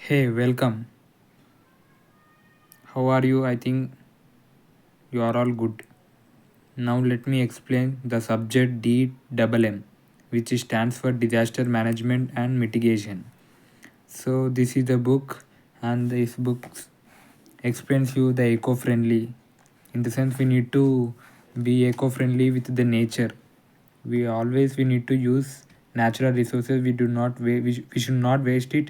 Hey, welcome. How are you? I think you are all good. Now let me explain the subject DMM, which stands for Disaster Management and Mitigation. So this is the book, and this book explains you the eco-friendly. In the sense, we need to be eco-friendly with the nature. We need to use natural resources. We should not waste it,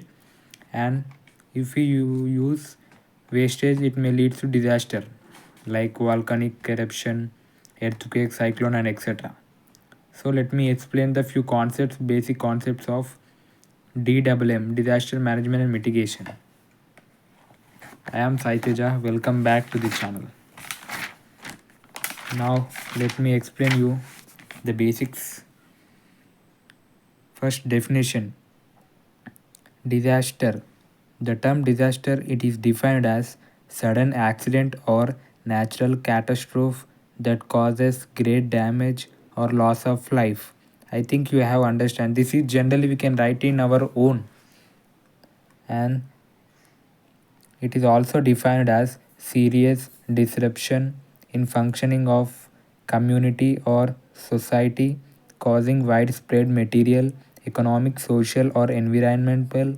and if we use wastage, it may lead to disaster like volcanic eruption, earthquake, cyclone, and etc. So let me explain the few concepts, basic concepts of DMM, Disaster Management and Mitigation. I am Saiteja. Welcome back to the channel. Now let me explain you the basics. First definition: disaster. The term disaster it is defined as sudden accident or natural catastrophe that causes great damage or loss of life. I think you have understand. This is generally we can write in our own, and it is also defined as serious disruption in functioning of community or society causing widespread material, economic, social or environmental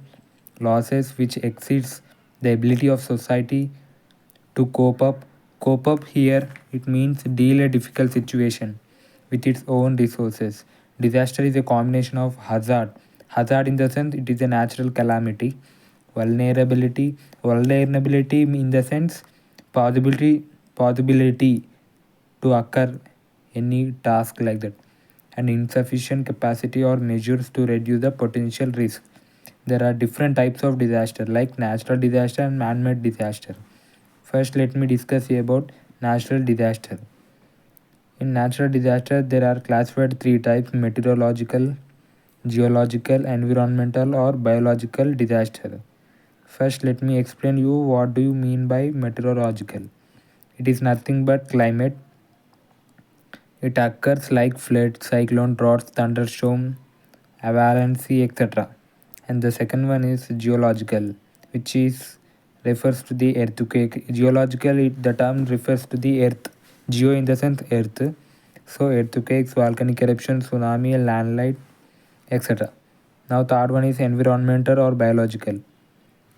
losses which exceeds the ability of society to cope up. Cope up here it means deal a difficult situation with its own resources. Disaster is a combination of hazard. Hazard in the sense it is a natural calamity. Vulnerability in the sense possibility to occur any task like that, and insufficient capacity or measures to reduce the potential risk. There are different types of disaster like natural disaster and man-made disaster. First, let me discuss about natural disaster. In natural disaster, there are classified three types: meteorological, geological, environmental, or biological disaster. First, let me explain you what do you mean by meteorological. It is nothing but climate. It occurs like flood, cyclone, droughts, thunderstorm, avalanche, etc. And the second one is geological, which is refers to the earthquake. Geological, the term refers to the earth. Geo in the sense earth. So earthquakes, volcanic eruption, tsunami, landslide, etc. Now third one is environmental or biological.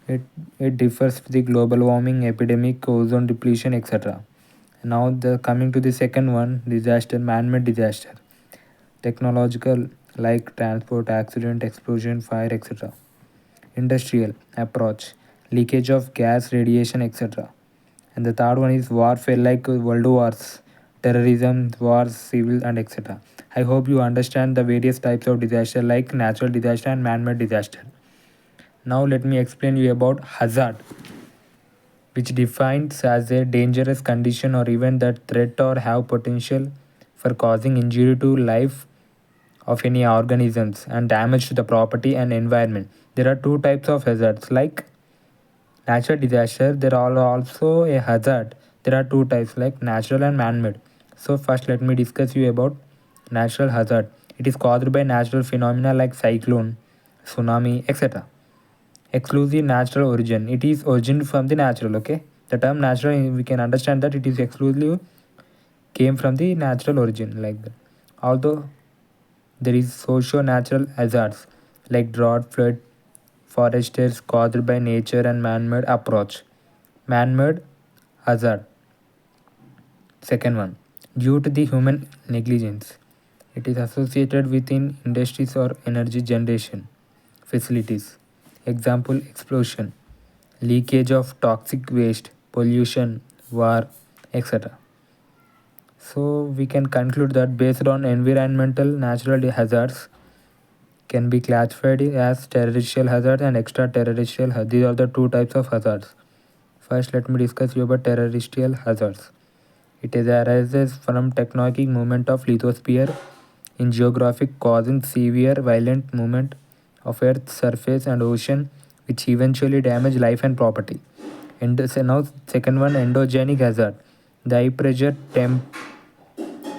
It, it differs to the global warming, epidemic, ozone depletion, etc. Now the coming to the second one, disaster, man-made disaster. Technological like transport, accident, explosion, fire, etc. Industrial approach, leakage of gas, radiation, etc. And the third one is warfare like world wars, terrorism, wars, civil, and etc. I hope you understand the various types of disaster like natural disaster and man-made disaster. Now let me explain you about hazard, which defines as a dangerous condition or event that threat or have potential for causing injury to life of any organisms and damage to the property and environment. There are two types of hazards like natural disaster. There are also a hazard. There are two types like natural and man-made. So first let me discuss you about natural hazard. It is caused by natural phenomena like cyclone, tsunami, etc. Exclusive natural origin. It is origin from the natural. Okay, the term natural we can understand that it is exclusively came from the natural origin like that. Although there is socio-natural hazards like drought, flood, forest fires caused by nature and man-made approach. Man-made hazard. Second one, due to the human negligence. It is associated within industries or energy generation facilities. Example, explosion, leakage of toxic waste, pollution, war, etc. So we can conclude that based on environmental natural hazards can be classified as terrestrial hazards and extraterrestrial hazards. These are the two types of hazards. First, let me discuss you about terrestrial hazards. It is arises from tectonic movement of lithosphere in geographic causing severe violent movement of Earth's surface and ocean which eventually damage life and property. And so now second one, endogenic hazard. The high pressure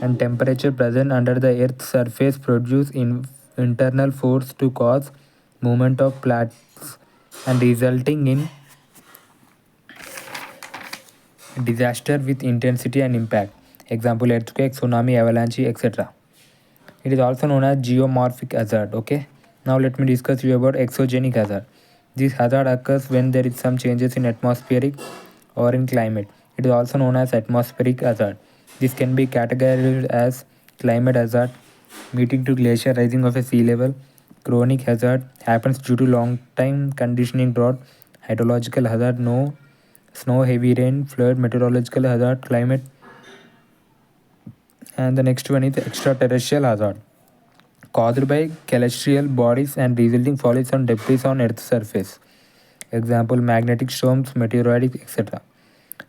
and temperature present under the Earth's surface produce internal force to cause movement of and resulting in disaster with intensity and impact. Example earthquake, tsunami, avalanche, etc. It is also known as geomorphic hazard. Okay. Now let me discuss you about exogenic hazard. This hazard occurs when there is some changes in atmospheric or in climate. It is also known as atmospheric hazard. This can be categorized as climate hazard, meeting to glacier rising of a sea level. Chronic hazard happens due to long time conditioning drought. Hydrological hazard, no snow, heavy rain, flood. Meteorological hazard, climate. And the next one is extraterrestrial hazard, caused by celestial bodies and resulting falling on debris on Earth's surface. Example magnetic storms, meteorites, etc.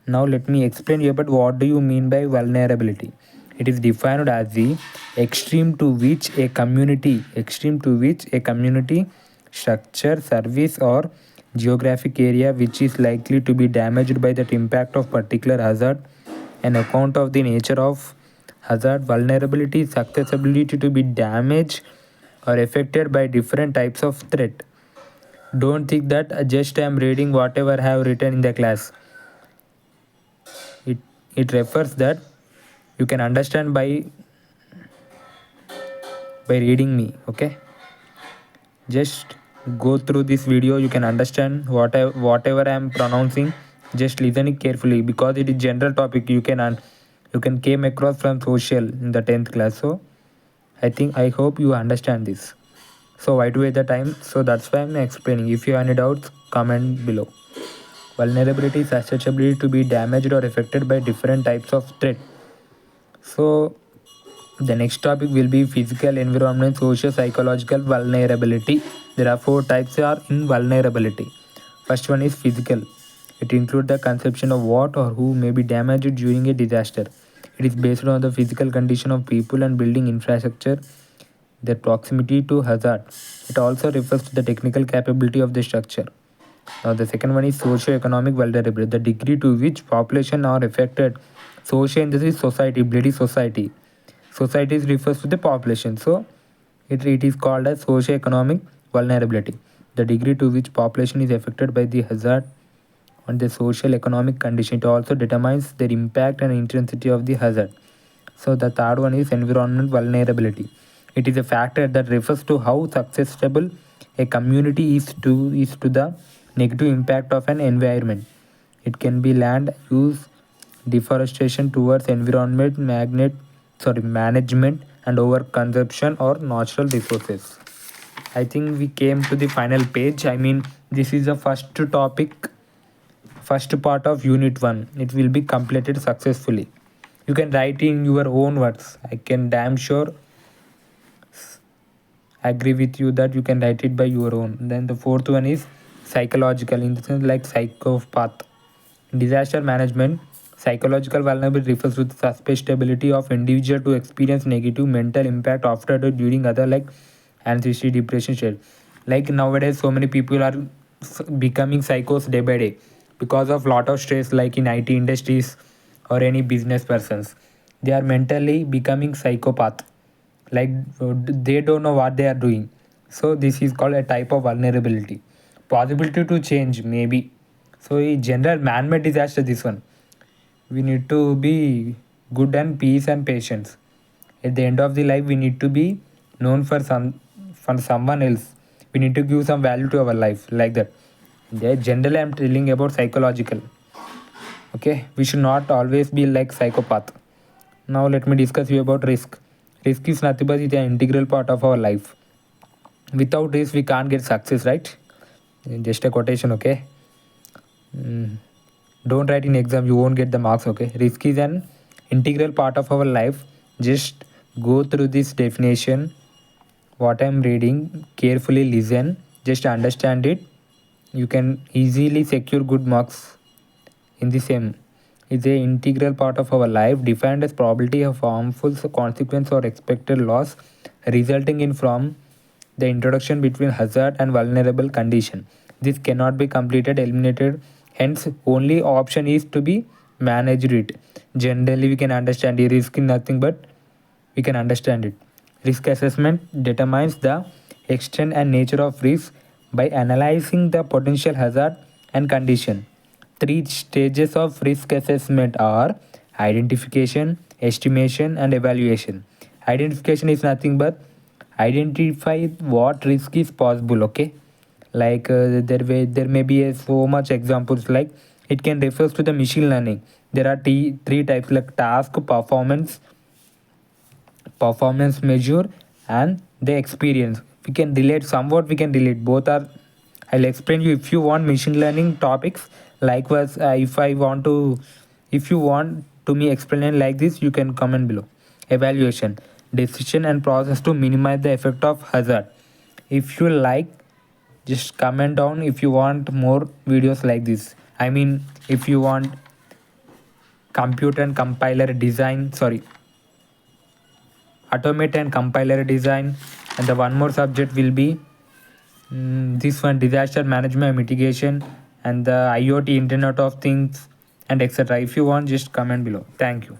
Now let me explain you about what do you mean by vulnerability. It is defined as the extreme to which a community, structure, service or geographic area which is likely to be damaged by that impact of particular hazard. An account of the nature of hazard vulnerability is susceptibility to be damaged or affected by different types of threat. Don't think that just I am reading whatever I have written in the class. it it refers that you can understand by reading me. Okay, just go through this video, you can understand whatever I am pronouncing. Just listen it carefully because it is general topic. You can came across from social in the 10th class. So I hope you understand this. So why to waste the time? So that's why I'm explaining. If you have any doubts, comment below. Vulnerability is susceptibility to be damaged or affected by different types of threat. So the next topic will be physical, environment, social, psychological vulnerability. There are four types are in vulnerability. First one is physical. It includes the conception of what or who may be damaged during a disaster. It is based on the physical condition of people and building infrastructure, their proximity to hazard. It also refers to the technical capability of the structure. Now, the second one is socio-economic vulnerability, the degree to which population are affected. Socio in this is society, bloody society. Society refers to the population, so it is called as socio-economic vulnerability. The degree to which population is affected by the hazard on the social economic condition. It also determines the impact and intensity of the hazard. So the third one is environment vulnerability. It is a factor that refers to how susceptible a community is to the negative impact of an environment. It can be land use, deforestation towards environment, management, and overconsumption or natural resources. I think we came to the final page. I mean, this is the first topic, first part of unit 1. It will be completed successfully. You can write in your own words. I can damn sure agree with you that you can write it by your own. Then the fourth one is psychological, in the sense like psychopath. In disaster management, psychological vulnerability refers to the susceptibility of individual to experience negative mental impact after or during other like anxiety, depression state. Like nowadays, so many people are becoming psychos day by day because of lot of stress, like in IT industries or any business persons. They are mentally becoming psychopath, like they don't know what they are doing. So this is called a type of vulnerability. Possibility to change maybe. So in general man-made disaster, this one we need to be good and peace and patience. At the end of the life we need to be known for someone else. We need to give some value to our life, like that. Generally I'm telling about psychological. Okay, we should not always be like psychopath. Now let me discuss you about risk. Risk is nothing but it's an integral part of our life. Without risk we can't get success, right? Just a quotation. Okay. Mm, don't write in exam, you won't get the marks. Okay, risk is an integral part of our life. Just go through this definition, what I'm reading, carefully listen, just understand it. You can easily secure good marks in the same. Is a integral part of our life, defined as probability of harmful consequence or expected loss resulting in from the introduction between hazard and vulnerable condition. This cannot be completed eliminated, hence only option is to be managed it. Generally we can understand the risk in nothing but we can understand it. Risk assessment determines the extent and nature of risk by analyzing the potential hazard and condition. Three stages of risk assessment are identification, estimation, and evaluation. Identification is nothing but identify what risk is possible. Okay, like there may be so much examples, like it can refers to the machine learning. There are three types, like task, performance measure, and the experience. We can relate somewhat, we can relate both are. I'll explain you if you want machine learning topics. Likewise, if you want to me explain like this, you can comment below. Evaluation, decision and process to minimize the effect of hazard. If you like, just comment down if you want more videos like this. I mean, if you want computer and compiler design, sorry, automate and compiler design, and the one more subject will be this one, disaster management and mitigation, and the IoT, internet of things, and etc. If you want, just comment below. Thank you.